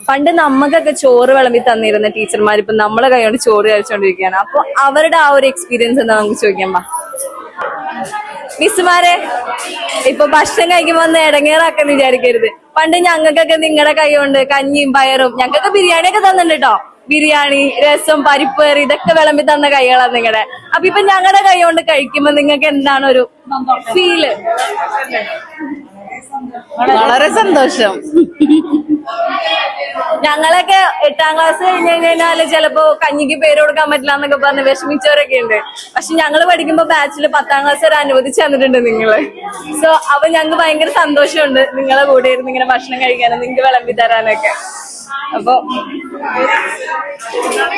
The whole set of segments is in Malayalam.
പണ്ട് നമുക്കൊക്കെ ചോറ് വിളമ്പി തന്നിരുന്ന ടീച്ചർമാർ ഇപ്പൊ നമ്മളെ കൈകൊണ്ട് ചോറ് കഴിച്ചുകൊണ്ടിരിക്കുകയാണ്. അപ്പൊ അവരുടെ ആ ഒരു എക്സ്പീരിയൻസ് എന്താ നമുക്ക് ചോദിക്കാൻ പാ മിസ്സുമാരെ. ഇപ്പൊ ഭക്ഷണം കഴിക്കുമ്പോ ഒന്ന് ഇടങ്ങേറാക്കെന്ന് വിചാരിക്കരുത്. പണ്ട് ഞങ്ങൾക്കൊക്കെ നിങ്ങളുടെ കൈ കൊണ്ട് കഞ്ഞിയും പയറും, ഞങ്ങൾക്കൊക്കെ ബിരിയാണിയൊക്കെ തന്നിട്ടുണ്ട് കേട്ടോ. ബിരിയാണി, രസം, പരിപ്പ് കറി ഇതൊക്കെ വിളമ്പി തന്ന കൈകളാണ് നിങ്ങളുടെ. അപ്പൊ ഇപ്പൊ ഞങ്ങളുടെ കൈ കൊണ്ട് കഴിക്കുമ്പോ നിങ്ങൾക്ക് എന്താണ് ഒരു ഫീല്? വളരെ സന്തോഷം. ഞങ്ങളൊക്കെ 8ാം ക്ലാസ് കഴിഞ്ഞ് കഴിഞ്ഞാല് ചിലപ്പോ കഞ്ഞിക്ക് പേര് കൊടുക്കാൻ പറ്റില്ല എന്നൊക്കെ പറഞ്ഞ് വിഷമിച്ചവരൊക്കെ ഉണ്ട്. പക്ഷെ ഞങ്ങള് പഠിക്കുമ്പോ ബാച്ചില് 10ാം ക്ലാസ് വരെ അനുവദിച്ചു തന്നിട്ടുണ്ട് നിങ്ങള്. സോ അപ്പൊ ഞങ്ങൾക്ക് ഭയങ്കര സന്തോഷമുണ്ട് നിങ്ങളെ കൂടെ ഇരുന്ന് ഇങ്ങനെ ഭക്ഷണം കഴിക്കാനും നിങ്ങൾക്ക് വിളമ്പി തരാനൊക്കെ. അപ്പൊ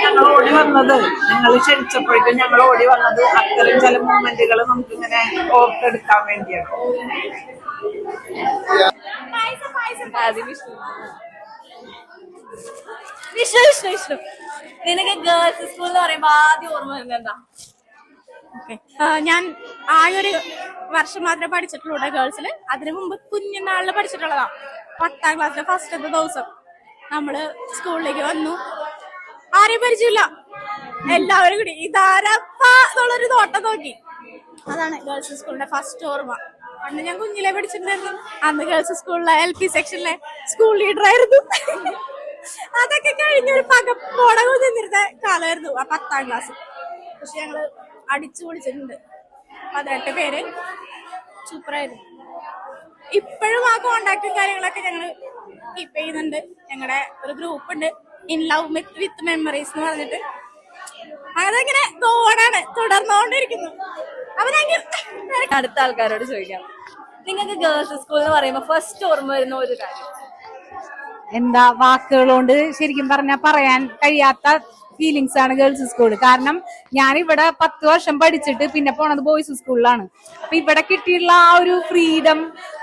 ഞങ്ങൾ ഓടി വന്നത്, നിങ്ങൾ ക്ഷണിച്ചപ്പോഴേക്കും ഞങ്ങൾ ഓടി വന്നത് അത്തരം ചില മൂമെന്റുകൾ നമുക്ക് ഇങ്ങനെ ഓർത്തെടുക്കാൻ വേണ്ടിയാണ്. വിഷ്ണു വിഷ്ണു വിഷ്ണു നിനക്ക് ഗേൾസ് സ്കൂൾ എന്ന് പറയുമ്പോ ആദ്യം ഓർമ്മ വരുന്നത് എന്താ? ഞാൻ ആ ഒരു വർഷം മാത്രമേ പഠിച്ചിട്ടുള്ളൂ ഗേൾസില്. അതിനു മുമ്പ് കുഞ്ഞുനാളില് പഠിച്ചിട്ടുള്ളതാ. 10ാം ക്ലാസ്സിലെ ഫസ്റ്റത്തെ ദിവസം നമ്മള് സ്കൂളിലേക്ക് വന്നു. ആരെയും പരിചയമില്ല, എല്ലാവരും കൂടി ഇതാരപ്പുള്ളൊരു നോട്ടം നോക്കി. അതാണ് ഗേൾസ് സ്കൂളിന്റെ ഫസ്റ്റ് ഓർമ്മ. പണ്ട് ഞാൻ കുഞ്ഞിലെ പഠിച്ചിട്ടുണ്ടായിരുന്നു. അന്ന് ഗേൾസ് സ്കൂളിലെ LP സെക്ഷനിലെ സ്കൂൾ ലീഡർ ആയിരുന്നു. അതൊക്കെ കഴിഞ്ഞൊരു പകപ്പോടെ നിന്നിരുന്ന കാലമായിരുന്നു ആ 10ാം ക്ലാസ്. പക്ഷെ ഞങ്ങള് അടിച്ചു പൊളിച്ചിട്ടുണ്ട്. 18 പേര് സൂപ്പറായിരുന്നു. ഇപ്പോഴും ആ കോണ്ടാക്ടും കാര്യങ്ങളൊക്കെ ഞങ്ങള് കീപ്പ് ചെയ്യുന്നുണ്ട്. ഞങ്ങളുടെ ഒരു ഗ്രൂപ്പ് ഉണ്ട്, ഇൻ ലവ് വിത്ത് മെമ്മറീസ് എന്ന് പറഞ്ഞിട്ട്. അതങ്ങനെ ഗോഡാണ്, തുടർന്നുകൊണ്ടിരിക്കുന്നു. അപ്പൊ അടുത്ത ആൾക്കാരോട് ചോദിക്കാം, നിങ്ങൾക്ക് ഗേൾസ് സ്കൂൾ എന്ന് പറയുമ്പോ ഫസ്റ്റ് ഓർമ്മ വരുന്ന ഒരു കാര്യം എന്താ? വാക്കുകളോണ്ട് ശരിക്കും പറഞ്ഞാൽ പറയാൻ കഴിയാത്ത ഫീലിങ്സ് ആണ് ഗേൾസ് സ്കൂള്. കാരണം ഞാൻ ഇവിടെ 10 വർഷം പഠിച്ചിട്ട് പിന്നെ പോണത് ബോയ്സ് സ്കൂളിലാണ്. അപ്പൊ ഇവിടെ കിട്ടിയിട്ടുള്ള ആ ഒരു ഫ്രീഡം,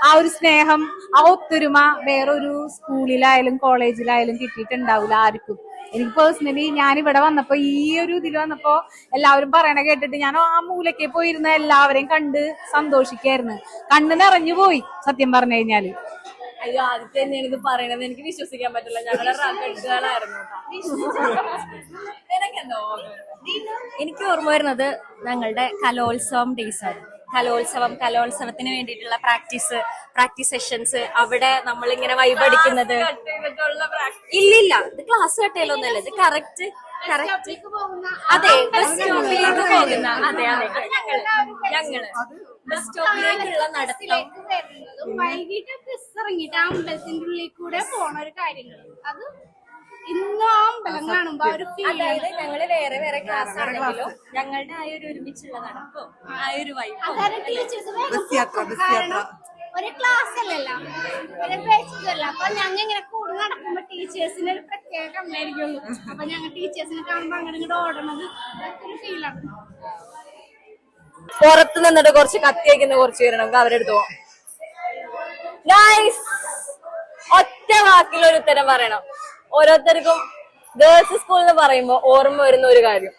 ആ ഒരു സ്നേഹം, ആ ഒത്തൊരുമ വേറൊരു സ്കൂളിലായാലും കോളേജിലായാലും കിട്ടിയിട്ടുണ്ടാവില്ല ആർക്കും. എനിക്ക് പേഴ്സണലി ഞാൻ ഇവിടെ വന്നപ്പോ, ഈ ഒരു ഇതിൽ വന്നപ്പോ എല്ലാവരും പറയണ കേട്ടിട്ട് ഞാൻ ആ മൂലയ്ക്ക് പോയിരുന്ന എല്ലാവരെയും കണ്ട് സന്തോഷിക്കായിരുന്നു. കണ്ണ് നിറഞ്ഞു പോയി സത്യം പറഞ്ഞു കഴിഞ്ഞാല്. അയ്യോ, ആദ്യത്തെ തന്നെയാണ് ഇത് പറയണത്. എനിക്ക് വിശ്വസിക്കാൻ പറ്റില്ല. ഞങ്ങളെ റഗഡുകളായിരുന്നു. എനിക്ക് ഓർമ്മ വരുന്നത് ഞങ്ങളുടെ കലോത്സവം ഡേയ്സ് ആണ്. കലോത്സവത്തിന് വേണ്ടിയിട്ടുള്ള പ്രാക്ടീസ് സെഷൻസ്. അവിടെ നമ്മളിങ്ങനെ വൈബടിക്കുന്നത്. ഇല്ലില്ല, ഇത് ക്ലാസ് കട്ടയിലൊന്നുമല്ല, ഇത് കറക്റ്റ് അതെ ബസ് സ്റ്റോപ്പിലേക്ക് പോകുന്ന. അതെ ഞങ്ങള് ബസ് സ്റ്റോപ്പിലേക്കുള്ള നടത്തം. വൈകിട്ട് ബസ് ഇറങ്ങിയിട്ട് അമ്പലത്തിന്റെ ഉള്ളിൽ കൂടെ പോണ ഒരു കാര്യങ്ങൾ, അത് ഇന്നും ആ അമ്പലം കാണുമ്പോ ഒരു ഫീൽ. അതായത് ഞങ്ങള് വേറെ വേറെ ക്ലാസ് ആണെങ്കിലും ഞങ്ങളുടെ ആ ഒരു ഒരുമിച്ചുള്ള നടപ്പും ആ ഒരു വൈബും. ഒരു ക്ലാസ് അല്ലല്ലോ, ഒരു ബേസിക്കല്ല. അപ്പൊ ഞങ്ങൾ ഇങ്ങനെ കൂടെ നടക്കുമ്പോ ടീച്ചേഴ്സിന് ഒരു പ്രത്യേക കണ്ടായിരിക്കുള്ളൂ. അപ്പൊ ഞങ്ങൾ ടീച്ചേഴ്സിനെ കാണുമ്പോ അങ്ങനെ ഇങ്ങോട്ട് ഓടണത് ഒരു ഫീലാണ്. പുറത്ത് നിന്നിട്ട് കുറച്ച് കത്തി വയ്ക്കുന്ന കുറച്ച് പേര് നമുക്ക് അവരുടെ അടുത്ത് പോവാം. ഒറ്റ വാക്കിൽ ഒരു ഉത്തരം പറയണം. ഓരോരുത്തർക്കും ഗേൾസ് സ്കൂൾ എന്ന് പറയുമ്പോ ഓർമ്മ വരുന്ന ഒരു കാര്യം.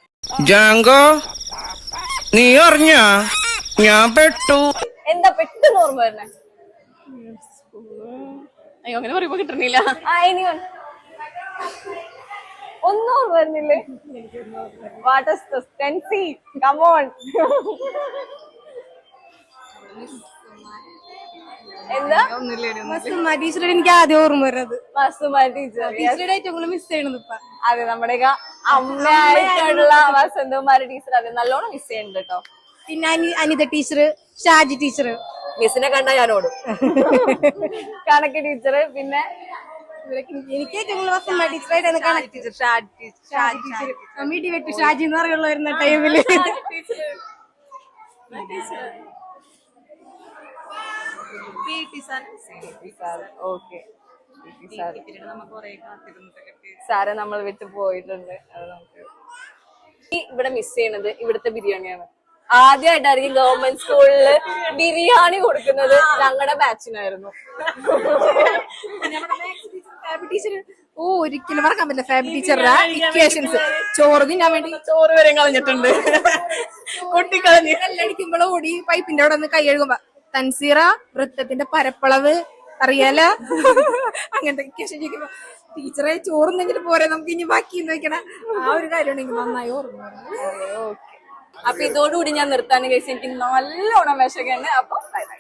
ജാങ്കോ, നീ അറിഞ്ഞ ഞാൻ പെട്ടു. എന്താ പെട്ടെന്ന് ഓർമ്മ വരുന്നേ? അയ്യോ, അങ്ങനെ പറയുമ്പോ കിട്ടണില്ല. ഒന്നും ഓർമ്മ വരുന്നില്ലേ? What is this? ടെൻസി, കം ഓൺ. എന്താ? മസുമ ടീച്ചറുടെ എനിക്ക് ആദ്യം ഓർമ്മ വരുന്നത്. മസുമ ടീച്ചറുടെ ഏറ്റവും കൂടുതൽ മിസ് ചെയ്യണത് ഇപ്പൊ. അതെ, നമ്മുടെയൊക്കെ അമ്മയായിട്ടുള്ള വസന്തകുമാരി ടീച്ചർ അതെ നല്ലോണം മിസ് ചെയ്യുന്നുണ്ട് കേട്ടോ. പിന്നെ അനിത ടീച്ചർ, ഷാജി ടീച്ചർ. മിസ്സിനെ കണ്ടാ ഞാൻ ഓടും. കണക്ക് ടീച്ചർ. പിന്നെ എനിക്ക് ഏറ്റവും കൂടുതൽ വസന്തകുമാരി ടീച്ചറായിട്ടാണ് കണക്ക് ടീച്ചർ, ഷാജി ടീച്ചർ. മീട്ടി വെട്ടു ഷാജി എന്ന് പറയുള്ള വരുന്ന ടൈമില് സാറെ നമ്മൾ വിട്ടു പോയിട്ടുണ്ട്. അത് നമുക്ക് ഇവിടെ മിസ് ചെയ്യണത് ഇവിടുത്തെ ബിരിയാണിയാണ്. ആദ്യമായിട്ടായിരിക്കും ഗവൺമെന്റ് സ്കൂളില് ബിരിയാണി കൊടുക്കുന്നത് ഞങ്ങളുടെ ബാച്ചിനായിരുന്നു. ഒരിക്കലും മറക്കാൻ പറ്റില്ല ഫാബി ടീച്ചറുടെ ഇക്വേഷൻസ്. ചോറ് തിന്നാൻ വേണ്ടി ചോറ് വരെ കളഞ്ഞിട്ടുണ്ട്. കുട്ടിക്കളഞ്ഞ് കല്ലടിക്കുമ്പോൾ ഓടി പൈപ്പിന്റെ അവിടെ നിന്ന് കൈ കഴുകുമ്പോ തൻസീറ വൃത്തത്തിന്റെ പരപ്പളവ് അറിയാല അങ്ങനത്തെ ക്വസ്റ്റ്യൻ ചോദിക്കുമ്പോ ടീച്ചറെ ചോറുന്നെങ്കിലും പോരെ നമുക്ക് ഇനി ബാക്കി വെക്കണ ആ ഒരു കാര്യമാണ് എനിക്ക് നന്നായി ഓർമ്മ വരുന്നത്. അപ്പൊ ഇതോടുകൂടി ഞാൻ നിർത്താൻ കഴിച്ചു. എനിക്ക് നല്ലോണം വിശക്കുണ്ട്. അപ്പൊ ബൈ ബൈ.